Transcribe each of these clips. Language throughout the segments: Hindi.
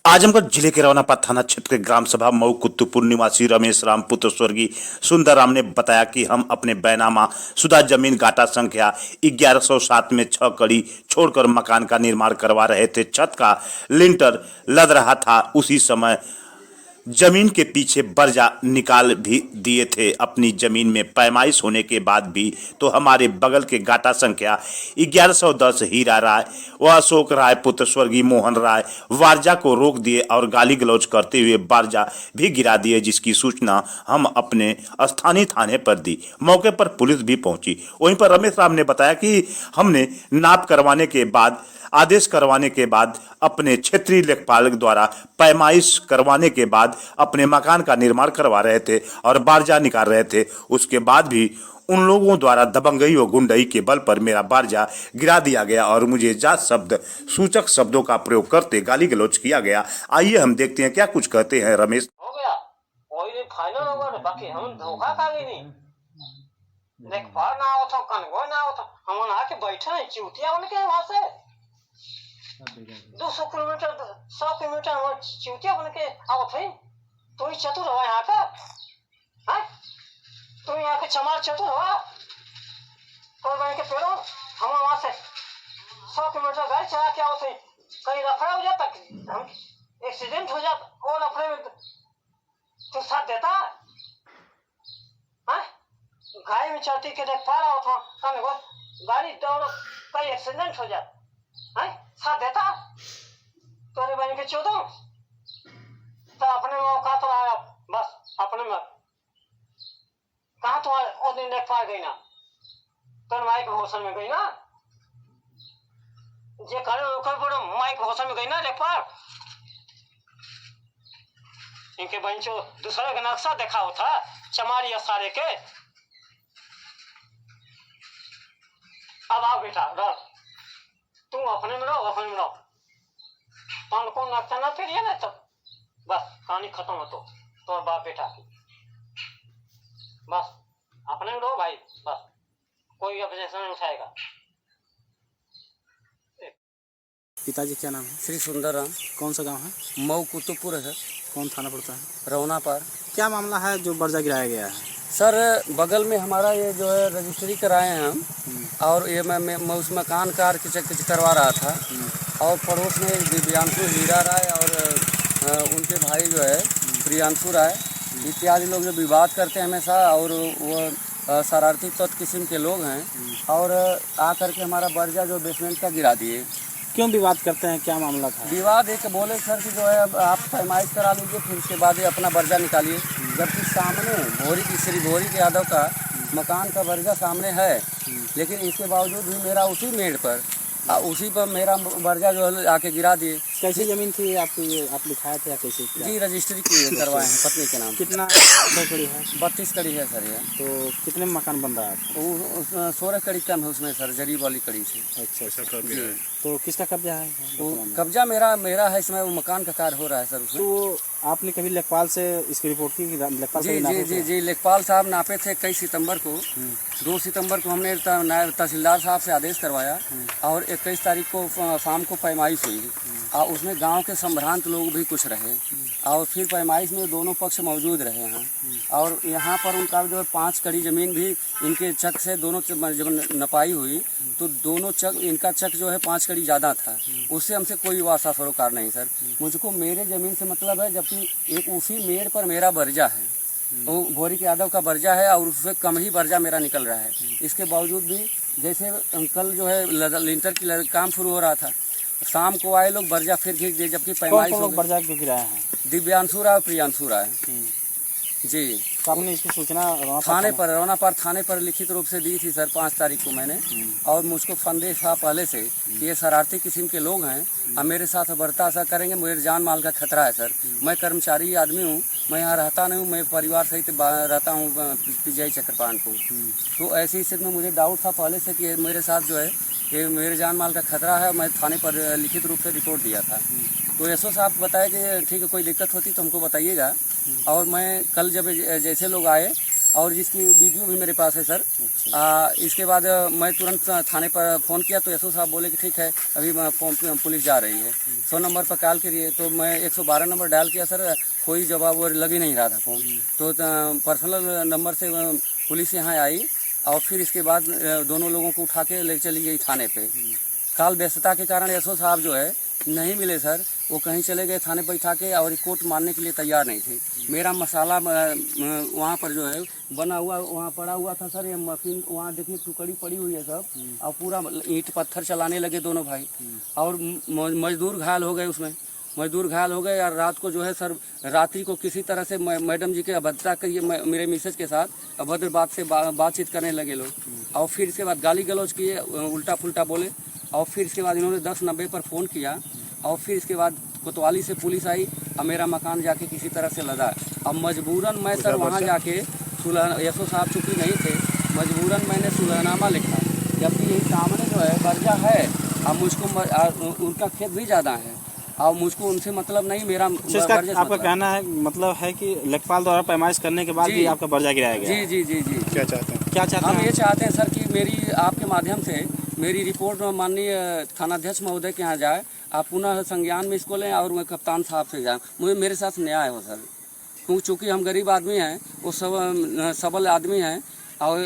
आजमगढ़ जिले के रौनापाद थाना क्षेत्र के ग्राम सभा मऊ कुत्तुपुर निवासी रमेश राम पुत्र स्वर्गीय सुंदर राम ने बताया कि हम अपने बैनामा शुदा जमीन गाटा संख्या 1107 में 6 कड़ी छोड़कर मकान का निर्माण करवा रहे थे। छत का लिंटर लद रहा था, उसी समय जमीन के पीछे बर्जा निकाल भी दिए थे। अपनी जमीन में पैमाइश होने के बाद भी तो हमारे बगल के गाटा संख्या 1110 हीरा राय व अशोक राय पुत्र स्वर्गीय मोहन राय वारजा को रोक दिए और गाली गलौज करते हुए बारजा भी गिरा दिए, जिसकी सूचना हम अपने स्थानीय थाने पर दी। मौके पर पुलिस भी पहुंची। वहीं पर रमेश राम ने बताया कि हमने नाप करवाने के बाद आदेश करवाने के बाद अपने क्षेत्रीय लेखपाल द्वारा पैमाइश करवाने के बाद अपने मकान का निर्माण करवा रहे थे और बारजा निकाल रहे थे। उसके बाद भी उन लोगों द्वारा दबंगई और गुंडई के बल पर मेरा बारजा गिरा दिया गया और मुझे जात शब्द सूचक शब्दों का प्रयोग करते गाली गलौज किया गया। आइए हम देखते हैं क्या कुछ कहते हैं रमेश। हो गया वही फाइनल होगा ना, बाकी हम धोखा खा गए नहीं। लेखपाल ना हो तो कनगो ना हो तो हम आके बैठे हैं चिवटिया उनके वहां से 200 किलोमीटर 100 किलोमीटर वो चिवटिया बन के आओ थे। तो ही चतुर हो यहाँ का है, तुम यहाँ के चमार चतुर हो कोई बन के पेड़ो। हम वहां से 100 किलोमीटर गाड़ी चला के आओ थे, कहीं रफड़ा हो जाता, हम एक्सीडेंट हो जाता और रफड़े में तू साथ देता है। गाड़ी में चलती के देख पा रहा हो था कन वो गाड़ी दौड़ कहीं एक्सीडेंट हो जाता है, साथ देता तोरे बन के चौदह तो अपने मौका तो आया बस अपने में कहा तो वो दिन देख पा गई ना तो माइक हौसल में गई ना जे करे ओकर बड़ो माइक हौसल में गई ना देख पा इनके बंचो दूसरे का नक्शा देखा होता चमारी सारे के। अब आओ बेटा रह, तुम अपने में रहो पान को नक्शा ना फिर ना तो बस कहानी खत्म हो तो बाप बेटा की बस अपने में रहो भाई, बस कोई ऑब्जेक्शन नहीं उठाएगा। पिताजी क्या नाम है? श्री सुंदर राम। कौन सा गांव है? मऊ कुतुपुर है। कौन थाना पड़ता है? रौनापार। क्या मामला है जो बर्जा गिराया गया है? सर बगल में हमारा ये जो है रजिस्ट्री कराए हैं हम, और ये मैं उस मकान का आर्किटेक्ट करवा रहा था और पड़ोस में दिव्यांशु हीरा राय और उनके भाई जो है प्रियांशु राय इत्यादि लोग जो विवाद करते हैं हमेशा, और वो शरारती तत्व किस्म के लोग हैं और आकर के हमारा बर्जा जो बेसमेंट का गिरा दिए। क्यों विवाद करते हैं, क्या मामला था? विवाद एक बोले सर कि जो है अब आप पैमाइश करा लीजिए, फिर उसके बाद ये अपना बर्जा निकालिए, जबकि सामने भोरी की श्री भोरी के यादव का मकान का बर्जा सामने है, लेकिन इसके बावजूद भी मेरा उसी मेड़ पर उसी पर मेरा बर्जा जो है आके गिरा दिए। कैसी जमीन थी आपकी, आप लिखाए थे या कैसे? जी रजिस्ट्री की करवाए हैं पत्नी के नाम। कितना कड़ी है? 32 कड़ी है सर ये। तो कितने मकान बन रहा है? 16 कड़ी कम है उसमें सर, जरी वाली कड़ी से। अच्छा जी। तो किसका कब्जा है? वो कब्जा मेरा है, इसमें वो मकान का कार्य हो रहा है सर उसमें। तो आपने कभी लेखपाल से इसकी रिपोर्ट की? लेखपाल जी लेखपाल साहब नापे थे 21 सितंबर को। 2 सितंबर को हमने नायब तहसीलदार साहब से आदेश करवाया और 21 तारीख को शाम को पैमाइश हुई और उसमें गांव के संभ्रांत लोग भी कुछ रहे और फिर पैमाइश में दोनों पक्ष मौजूद रहे हैं और यहाँ पर उनका जो 5 कड़ी ज़मीन भी इनके चक से दोनों जब नपाई हुई तो दोनों चक, इनका चक जो है 5 कड़ी ज़्यादा था, उससे हमसे कोई वास्ता सरोकार नहीं सर। मुझको मेरे ज़मीन से मतलब है, जबकि एक उसी मेड़ पर मेरा बर्जा है, वो भोरी के यादव का बर्जा है और उससे कम ही बर्जा मेरा निकल रहा है। इसके बावजूद भी जैसे कल जो है लिंटर की काम शुरू हो रहा था, शाम को आए लोग बर्जा फिर खींच दिए, जबकि पैमाइश बर्जा क्यों गिराया है? दिव्यांशु राय प्रियांशु राय जी। तो आपने इसकी सूचना रौनापार थाने पर लिखित रूप से दी थी सर 5 तारीख को मैंने, और मुझको संदेश था पहले से कि ये शरारती किस्म के लोग हैं और मेरे साथ बर्ता ऐसा करेंगे, मेरे जान माल का खतरा है सर। मैं कर्मचारी आदमी हूँ, मैं यहाँ रहता नहीं हूँ, मैं परिवार सहित रहता हूँ PGI चक्रपाणपुर। तो ऐसी स्थिति में मुझे डाउट था पहले से कि मेरे साथ जो है ये मेरे जान माल का खतरा है। मैं थाने पर लिखित रूप से रिपोर्ट दिया था। तो एसओ साहब बताया कि ठीक है, कोई दिक्कत होती तो हमको बताइएगा। और मैं कल जब जैसे लोग आए और जिसकी वीडियो भी मेरे पास है सर, इसके बाद मैं तुरंत थाने पर फ़ोन किया तो एसओ साहब बोले कि ठीक है अभी पुलिस जा रही है। 100 नंबर पर कॉल करिए तो मैं 112 नंबर डायल किया सर, कोई जवाब और लग ही नहीं रहा था फ़ोन। तो पर्सनल नंबर से पुलिस यहाँ आई और फिर इसके बाद दोनों लोगों को उठा के ले चली गई थाने पे। काल व्यस्तता के कारण एसओ साहब जो है नहीं मिले सर, वो कहीं चले गए थाने बैठा के और रिपोर्ट मानने के लिए तैयार नहीं थे। मेरा मसाला वहाँ पर जो है बना हुआ वहाँ पड़ा हुआ था सर, ये मशीन वहाँ देखिए टुकड़ी पड़ी हुई है सब, और पूरा ईंट पत्थर चलाने लगे दोनों भाई, और मजदूर घायल हो गए उसमें, मजदूर घायल हो गए। और रात को जो है सर, रात्रि को किसी तरह से मैडम जी के अभद्रता करिए मेरे मिसेज के साथ अभद्र बात से बातचीत करने लगे लोग, और फिर इसके बाद गाली गलौज किए, उल्टा पुल्टा बोले, और फिर इसके बाद इन्होंने 1090 पर फ़ोन किया, और फिर इसके बाद कोतवाली से पुलिस आई और मेरा मकान जाके किसी तरह से लदा। अब मजबूरन मैं सर वहाँ जाके सुलह, एसओ साहब चूँकि नहीं थे, मजबूरन मैंने सुलहनामा लिखा, जबकि यही सामने जो है कर्जा है, अब मुझको उनका खेत भी ज़्यादा है और मुझको उनसे मतलब नहीं, मेरा आपका कहना है मतलब है कि लेखपाल द्वारा पैमाइश करने के बाद भी आपका पर्चा गिराया गया। जी जी जी जी। क्या चाहते हैं? क्या चाहते हम हैं? ये चाहते हैं सर कि मेरी आपके माध्यम से मेरी रिपोर्ट माननीय थानाध्यक्ष महोदय के यहाँ जाए, आप पुनः संज्ञान में इसको लें और मैं कप्तान साहब से जाए, मुझे मेरे साथ न्याय हो सर, क्योंकि चूँकि हम गरीब आदमी हैं, वो सब सबल आदमी हैं और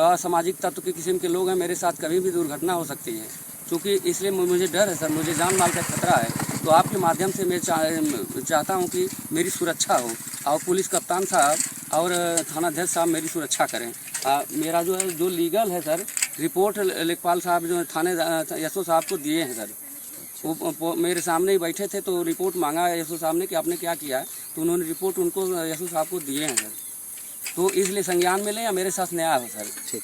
असामाजिक तत्व के किस्म के लोग हैं, मेरे साथ कभी भी दुर्घटना हो सकती है, चूँकि इसलिए मुझे डर है सर, मुझे जान माल का खतरा है। तो आपके माध्यम से मैं चाहता हूँ कि मेरी सुरक्षा हो और पुलिस कप्तान साहब और थानाध्यक्ष साहब मेरी सुरक्षा करें। मेरा जो है जो लीगल है सर, रिपोर्ट लेखपाल साहब जो थाने एसओ साहब को दिए हैं सर, वो मेरे सामने ही बैठे थे, तो रिपोर्ट मांगा एसओ साहब ने कि आपने क्या किया है, तो उन्होंने रिपोर्ट उनको एसओ साहब को दिए हैं सर। तो इसलिए संज्ञान में लें या मेरे साथ न्याय हो सर। ठीक।